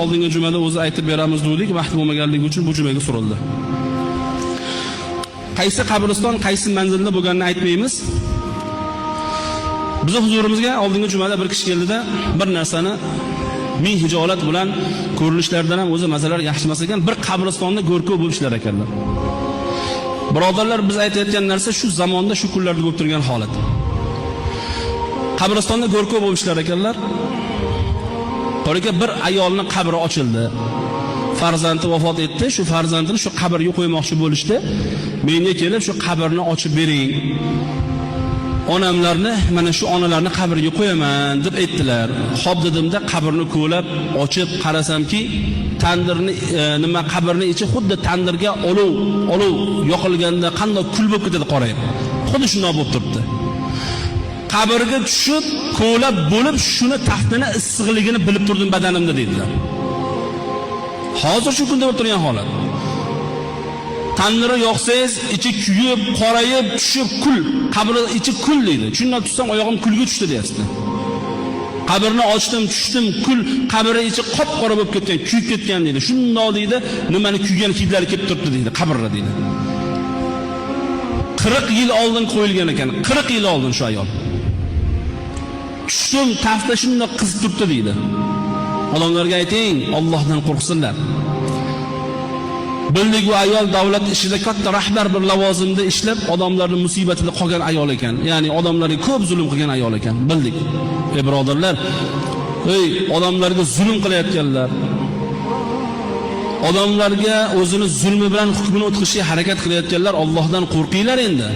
Oldingi jumada o'zi aytib beramiz dedik, vaqt bo'lmaganligi uchun bu jumaga surildi. Qaysi qabriston, qaysi manzilda bo'lganini aytmaymiz. Bizi huzurimizga oldingi jumada bir kishi keldida, bir narsani ming hijolat bilan ko'rinishlardan ham o'zi masalar yaxshi emas ekan, bir qabristonda go'rkov bo'lib ishlar ekanlar. Birodarlar, biz aytayotgan narsa shu zamonda, shu kunlarda bo'lib turgan holat. Qabristonda go'rkov bo'lib ishlar ekanlar. Qolika bir ayolning qabri ochildi. Farzandi vafot etdi. Shu farzandini shu qabrga qo'ymoqchi bo'lishdi. Menga kelib shu qabrni ochib bering. Onamlarni, mana shu onalarni qabriga qo'yaman deb aytdilar. Xo'p dedimda, qabrni ko'lab ochib qarasamki, tandirni qabrni ichi xuddi tandirga olov yoqilganda qanday kul bo'lib ketadi qorayib. Xuddi shunday bo'lib turibdi. Qabrga tushib, ko'lab bo'lib, shuni taxtini issiqligini bilib turdim badanimda dedilar. Hozir shu kunda bo'lib turgan holat. Tandirni yoqsangiz, ichi kuyib, qorayib, tushib kul, qabri ichi kul deydi. Shundan tutsam oyog'im kulga tushdi deyapti. Qabrni ochdim, tushdim, kul, qabri ichi qop-qora bo'lib ketgan, kuyib ketgan deydi. Shundoq deydi, nimani kuygan hidlari kelib turibdi deydi, qabrda deydi. 40 yil oldin qo'yilgan ekan, 40 yil oldin shu ayol. Tushdim, tafta shundoq qizib turibdi deydi. Odamlarga ayting, Allohdan qo'rqsinlar. Bildik, bu ayol davlat ishida katta rahbar bir lavozimda ishlab, odamlarning musibatida qolgan ayol ekan. Ya'ni odamlarga ko'p zulm qilgan ayol ekan. Bildik. Ey birodarlar, odamlarga zulm qilayotganlar, odamlarga o'zini zulmi bilan hukmini o'tkazishga harakat qilayotganlar, Allohdan qo'rqinglar endi.